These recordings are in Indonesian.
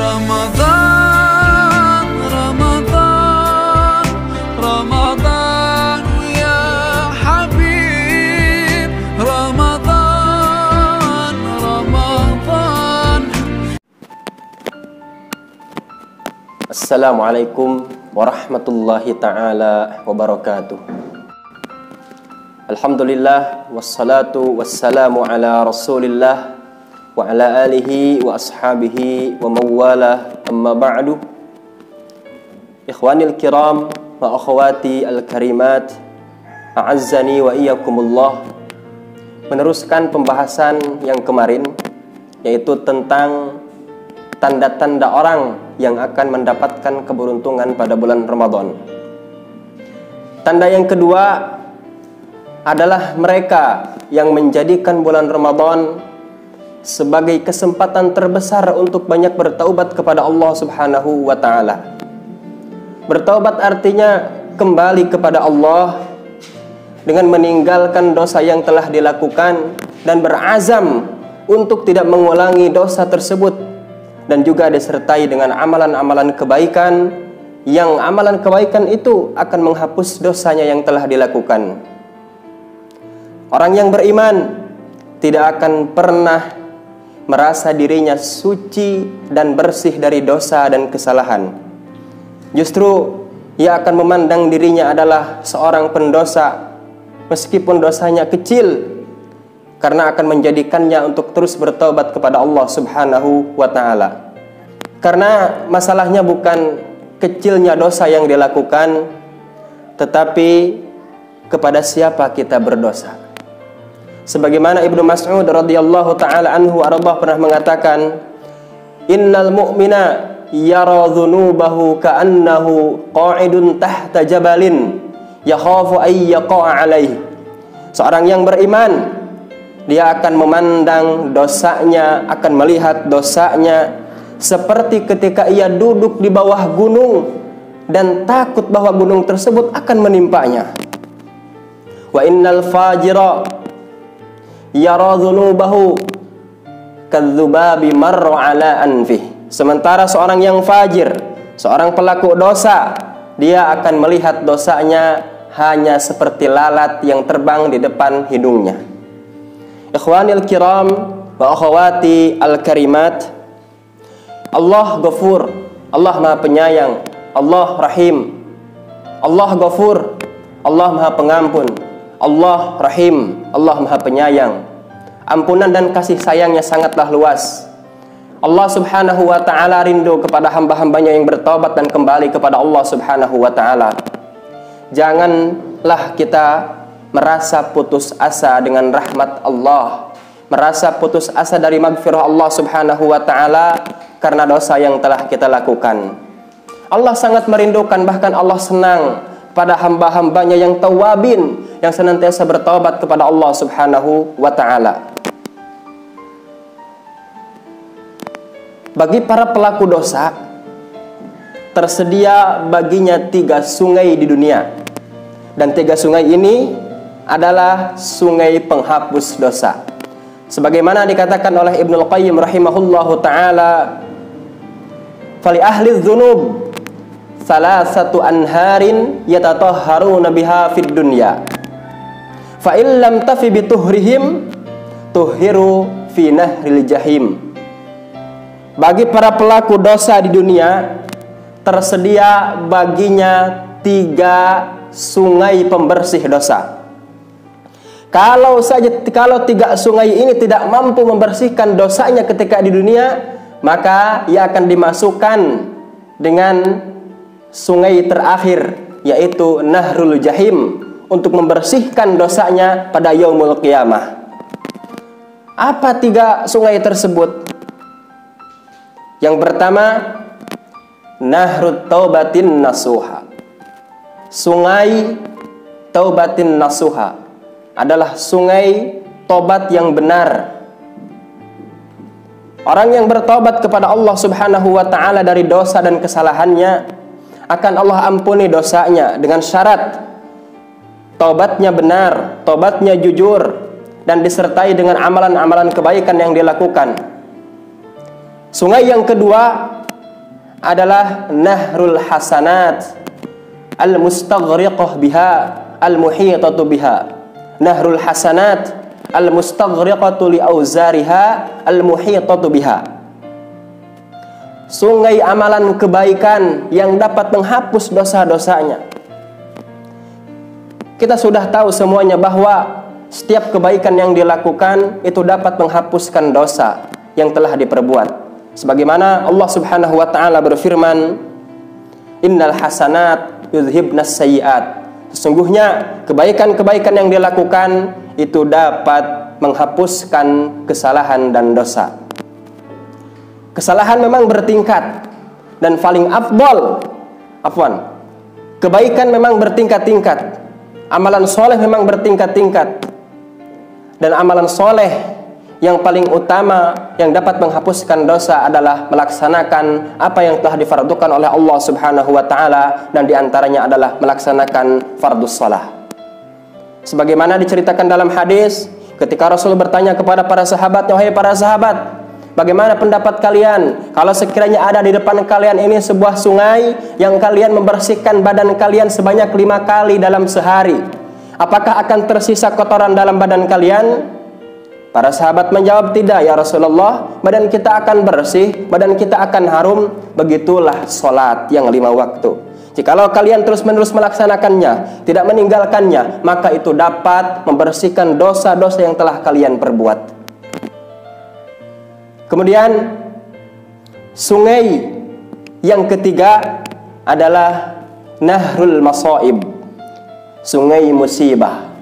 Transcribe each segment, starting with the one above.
رمضان رمضان رمضان يا حبيب رمضان رمضان. Assalamualaikum warahmatullahi ta'ala wabarakatuh. Alhamdulillah wassalatu wassalamu ala rasulillah wa ala alihi wa ashabihi wa mawalah, amma ba'du. Ikhwanil kiram wa akhwati al-karimat, a'azzani wa iyyakumullah. Meneruskan pembahasan yang kemarin, yaitu tentang tanda-tanda orang yang akan mendapatkan keberuntungan pada bulan Ramadan. Tanda yang kedua adalah mereka yang menjadikan bulan Ramadan sebagai kesempatan terbesar untuk banyak bertaubat kepada Allah Subhanahu wa ta'ala. Bertaubat artinya kembali kepada Allah dengan meninggalkan dosa yang telah dilakukan dan berazam untuk tidak mengulangi dosa tersebut, dan juga disertai dengan amalan-amalan kebaikan, yang amalan kebaikan itu akan menghapus dosanya yang telah dilakukan. Orang yang beriman tidak akan pernah merasa dirinya suci dan bersih dari dosa dan kesalahan. Justru ia akan memandang dirinya adalah seorang pendosa, meskipun dosanya kecil, karena akan menjadikannya untuk terus bertobat kepada Allah Subhanahu wa ta'ala. Karena masalahnya bukan kecilnya dosa yang dilakukan, tetapi kepada siapa kita berdosa. Sebagaimana Ibnu Mas'ud radhiyallahu ta'ala anhu ardah pernah mengatakan, innal mu'mina yara dhunubahu ka'annahu qa'idun tahta jabalin yakhafu ay yaqa'a alaihi. Seorang yang beriman, dia akan memandang dosanya, akan melihat dosanya seperti ketika ia duduk di bawah gunung dan takut bahwa gunung tersebut akan menimpanya. Wa innal fajira yara dhunubahu kadzubabi marra ala anfih. Sementara seorang yang fajir, seorang pelaku dosa, dia akan melihat dosanya hanya seperti lalat yang terbang di depan hidungnya. Ikhwanil kiram wa akhwati al-karimat, Allah Ghafur, Allah Maha Penyayang, Allah Rahim. Allah Ghafur, Allah Maha Pengampun, Allah Rahim, Allah Maha Penyayang. Ampunan dan kasih sayangnya sangatlah luas. Allah Subhanahu wa ta'ala rindu kepada hamba-hambanya yang bertobat dan kembali kepada Allah Subhanahu wa ta'ala. Janganlah kita merasa putus asa dengan rahmat Allah, merasa putus asa dari maghfirah Allah Subhanahu wa ta'ala karena dosa yang telah kita lakukan. Allah sangat merindukan, bahkan Allah senang pada hamba-hambanya yang tawabin, yang senantiasa bertobat kepada Allah Subhanahu wa ta'ala. Bagi para pelaku dosa, tersedia baginya 3 sungai di dunia, dan 3 sungai ini adalah sungai penghapus dosa. Sebagaimana dikatakan oleh Ibnul Qayyim rahimahullahu ta'ala, fali ahli dzunub salasatu anharin yatatahharuna biha fid dunya fa illam tafi bituhrihim tuhiru fi nahril jahim. Bagi para pelaku dosa di dunia, tersedia baginya 3 sungai pembersih dosa. Kalau 3 sungai ini tidak mampu membersihkan dosanya ketika di dunia, maka ia akan dimasukkan dengan sungai terakhir, yaitu Nahrul Jahim, untuk membersihkan dosanya pada yaumul qiyamah. Apa 3 sungai tersebut? Yang pertama, Nahrut Taubatin Nasuha. Sungai Taubatin Nasuha adalah sungai tobat yang benar. Orang yang bertobat kepada Allah Subhanahu wa ta'ala dari dosa dan kesalahannya, akan Allah ampuni dosanya dengan syarat tobatnya benar, tobatnya jujur, dan disertai dengan amalan-amalan kebaikan yang dilakukan. Sungai yang kedua adalah nahrul hasanat al-mustaghriqah biha al-muhitatu biha. Nahrul hasanat al-mustaghriqatu li auzariha al-muhitatu biha. Sungai amalan kebaikan yang dapat menghapus dosa-dosanya. Kita sudah tahu semuanya bahwa setiap kebaikan yang dilakukan itu dapat menghapuskan dosa yang telah diperbuat. Sebagaimana Allah Subhanahu wa taala berfirman, "Innal hasanat yudhibnas sayyi'at." Sesungguhnya kebaikan-kebaikan yang dilakukan itu dapat menghapuskan kesalahan dan dosa. Kesalahan memang bertingkat dan paling kebaikan memang bertingkat-tingkat. Amalan soleh memang bertingkat-tingkat. Dan amalan soleh yang paling utama yang dapat menghapuskan dosa adalah melaksanakan apa yang telah difardukan oleh Allah Subhanahu wa taala, dan diantaranya adalah melaksanakan fardus shalah. Sebagaimana diceritakan dalam hadis, ketika Rasul bertanya kepada para sahabat, "Wahai para sahabat, bagaimana pendapat kalian kalau sekiranya ada di depan kalian ini sebuah sungai yang kalian membersihkan badan kalian sebanyak 5 kali dalam sehari? Apakah akan tersisa kotoran dalam badan kalian?" Para sahabat menjawab, "Tidak ya Rasulullah, badan kita akan bersih, badan kita akan harum." Begitulah sholat yang 5 waktu. Jikalau kalian terus-menerus melaksanakannya, tidak meninggalkannya, maka itu dapat membersihkan dosa-dosa yang telah kalian perbuat. Kemudian sungai yang ketiga adalah nahrul masaib, sungai musibah.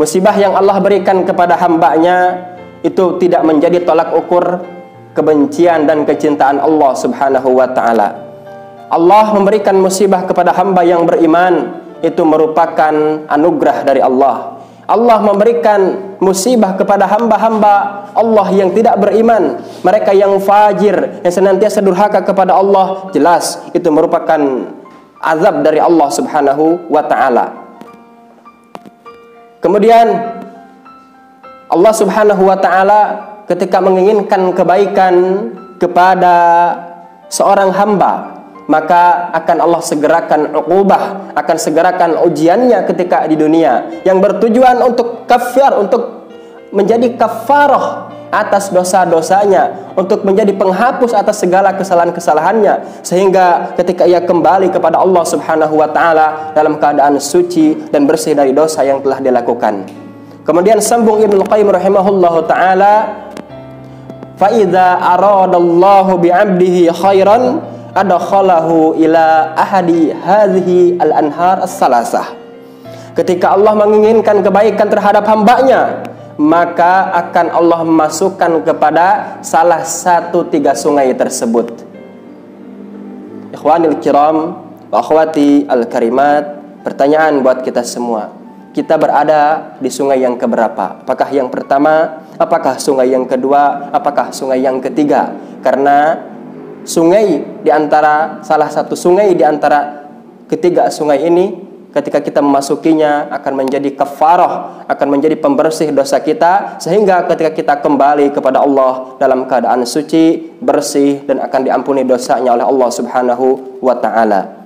Musibah yang Allah berikan kepada hambanya itu tidak menjadi tolak ukur kebencian dan kecintaan Allah Subhanahu wa ta'ala. Allah memberikan musibah kepada hamba yang beriman, itu merupakan anugerah dari Allah. Allah memberikan musibah kepada hamba-hamba Allah yang tidak beriman, mereka yang fajir, yang senantiasa durhaka kepada Allah, jelas itu merupakan azab dari Allah Subhanahu wa ta'ala. Kemudian Allah Subhanahu wa ta'ala ketika menginginkan kebaikan kepada seorang hamba, maka akan Allah segerakan uqubah, akan segerakan ujiannya ketika di dunia, yang bertujuan untuk kafir, untuk menjadi kafarah atas dosa-dosanya, untuk menjadi penghapus atas segala kesalahan-kesalahannya, sehingga ketika ia kembali kepada Allah Subhanahu wa ta'ala dalam keadaan suci dan bersih dari dosa yang telah dilakukan. Kemudian sambung Ibnu Qayyim rahimahullahu ta'ala, fa idza aradallahu bi'abdihi khairan adakhalahu ila ahadi hadhihi al-anhar as-salasah. Ketika Allah menginginkan kebaikan terhadap hambanya, maka akan Allah memasukkan kepada salah satu 3 sungai tersebut. Ikhwanil kiram wa akhwati al-karimat, pertanyaan buat kita semua. Kita berada di sungai yang keberapa? Apakah yang pertama? Apakah sungai yang kedua? Apakah sungai yang ketiga? Karena sungai di antara salah satu sungai di antara ketiga sungai ini, ketika kita memasukinya akan menjadi kafarah, akan menjadi pembersih dosa kita, sehingga ketika kita kembali kepada Allah dalam keadaan suci, bersih, dan akan diampuni dosanya oleh Allah Subhanahu wa ta'ala.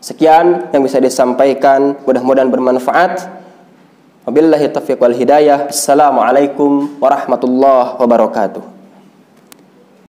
Sekian yang bisa disampaikan, mudah-mudahan bermanfaat. Wabillahi taufiq wal hidayah. Assalamualaikum warahmatullahi wabarakatuh.